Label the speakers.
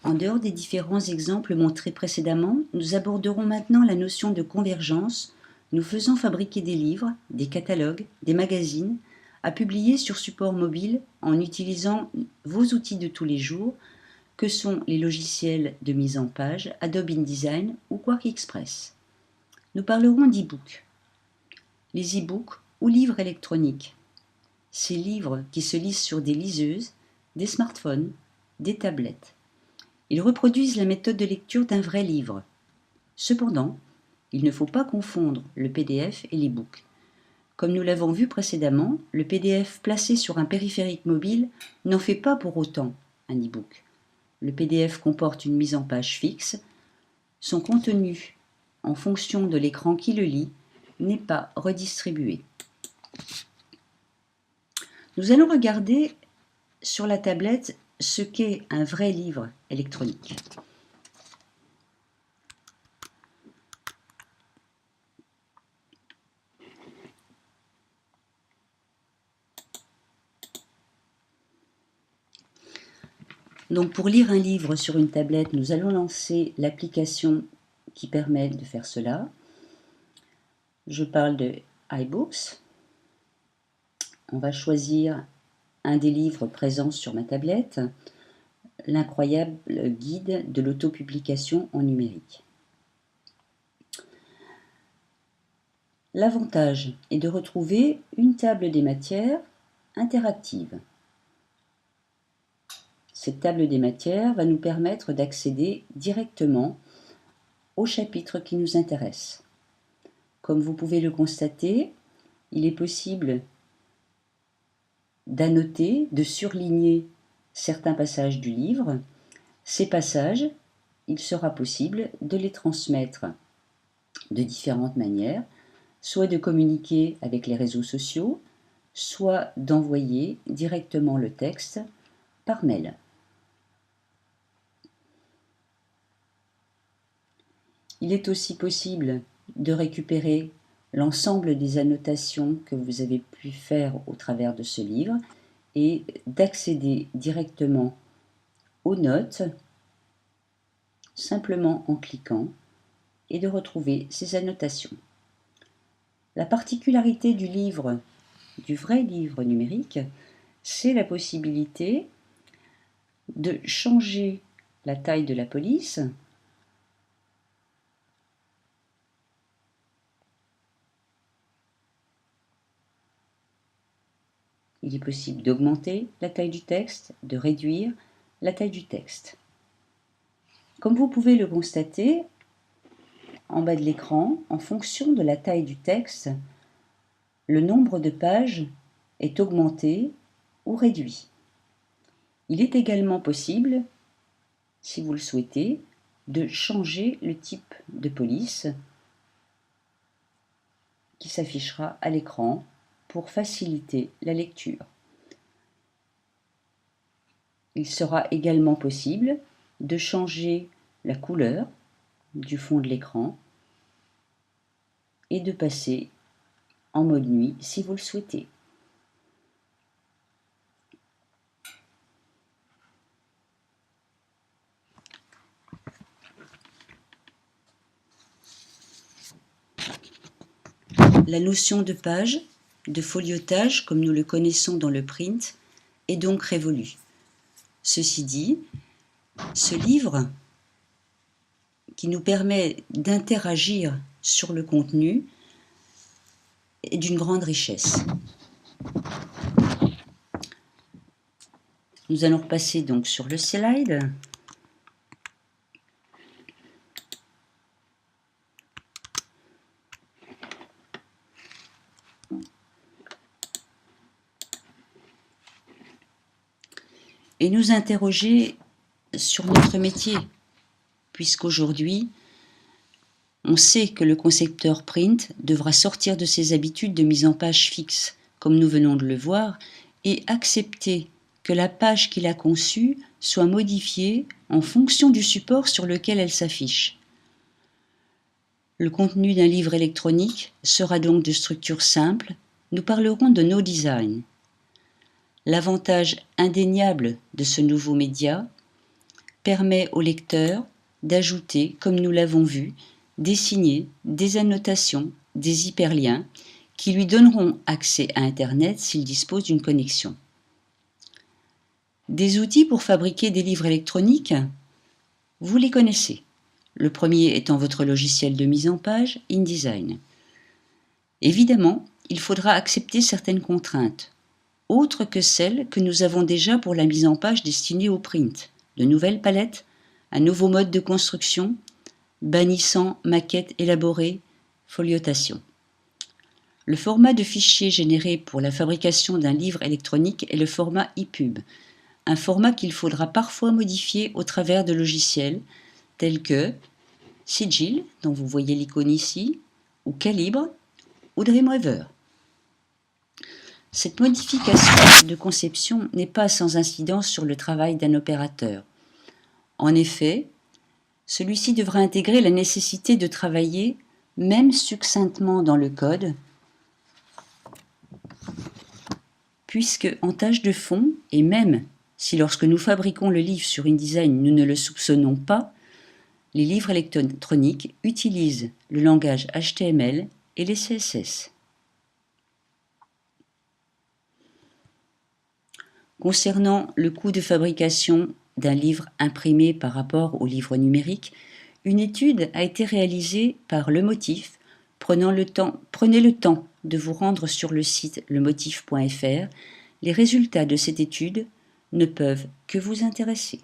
Speaker 1: En dehors des différents exemples montrés précédemment, nous aborderons maintenant la notion de convergence, nous faisant fabriquer des livres, des catalogues, des magazines, à publier sur support mobile en utilisant vos outils de tous les jours, que sont les logiciels de mise en page, Adobe InDesign ou QuarkXPress. Nous parlerons d'e-books. Les e-books ou livres électroniques. Ces livres qui se lisent sur des liseuses, des smartphones, des tablettes. Ils reproduisent la méthode de lecture d'un vrai livre. Cependant, il ne faut pas confondre le PDF et l'e-book. Comme nous l'avons vu précédemment, le PDF placé sur un périphérique mobile n'en fait pas pour autant un e-book. Le PDF comporte une mise en page fixe. Son contenu, en fonction de l'écran qui le lit, n'est pas redistribué. Nous allons regarder sur la tablette ce qu'est un vrai livre électronique. Donc pour lire un livre sur une tablette, nous allons lancer l'application qui permet de faire cela. Je parle de iBooks. On va choisir un des livres présents sur ma tablette, l'incroyable guide de l'autopublication en numérique. L'avantage est de retrouver une table des matières interactive. Cette table des matières va nous permettre d'accéder directement au chapitre qui nous intéresse. Comme vous pouvez le constater, il est possible d'annoter, de surligner certains passages du livre. Ces passages, il sera possible de les transmettre de différentes manières, soit de communiquer avec les réseaux sociaux, soit d'envoyer directement le texte par mail. Il est aussi possible de récupérer l'ensemble des annotations que vous avez pu faire au travers de ce livre et d'accéder directement aux notes simplement en cliquant et de retrouver ces annotations. La particularité du livre, du vrai livre numérique, c'est la possibilité de changer la taille de la police Il est possible d'augmenter la taille du texte, de réduire la taille du texte. Comme vous pouvez le constater, en bas de l'écran, en fonction de la taille du texte, le nombre de pages est augmenté ou réduit. Il est également possible, si vous le souhaitez, de changer le type de police qui s'affichera à l'écran pour faciliter la lecture. Il sera également possible de changer la couleur du fond de l'écran et de passer en mode nuit si vous le souhaitez. La notion de page, de foliotage, comme nous le connaissons dans le print, est donc révolue. Ceci dit, ce livre, qui nous permet d'interagir sur le contenu, est d'une grande richesse. Nous allons repasser donc sur le slide. Et nous interroger sur notre métier, puisqu'aujourd'hui, on sait que le concepteur print devra sortir de ses habitudes de mise en page fixe, comme nous venons de le voir, et accepter que la page qu'il a conçue soit modifiée en fonction du support sur lequel elle s'affiche. Le contenu d'un livre électronique sera donc de structure simple. Nous parlerons de no design. L'avantage indéniable de ce nouveau média permet au lecteur d'ajouter, comme nous l'avons vu, des signets, des annotations, des hyperliens qui lui donneront accès à Internet s'il dispose d'une connexion. Des outils pour fabriquer des livres électroniques, vous les connaissez. Le premier étant votre logiciel de mise en page, InDesign. Évidemment, il faudra accepter certaines contraintes, autres que celles que nous avons déjà pour la mise en page destinée au print, de nouvelles palettes, un nouveau mode de construction, bannissant maquettes élaborées, foliotation. Le format de fichier généré pour la fabrication d'un livre électronique est le format EPUB, un format qu'il faudra parfois modifier au travers de logiciels tels que Sigil, dont vous voyez l'icône ici, ou Calibre, ou Dreamweaver. Cette modification de conception n'est pas sans incidence sur le travail d'un opérateur. En effet, celui-ci devra intégrer la nécessité de travailler, même succinctement dans le code, puisque en tâche de fond, et même si lorsque nous fabriquons le livre sur InDesign nous ne le soupçonnons pas, les livres électroniques utilisent le langage HTML et les CSS. Concernant le coût de fabrication d'un livre imprimé par rapport au livre numérique, une étude a été réalisée par Le Motif. Prenez le temps de vous rendre sur le site lemotif.fr. Les résultats de cette étude ne peuvent que vous intéresser.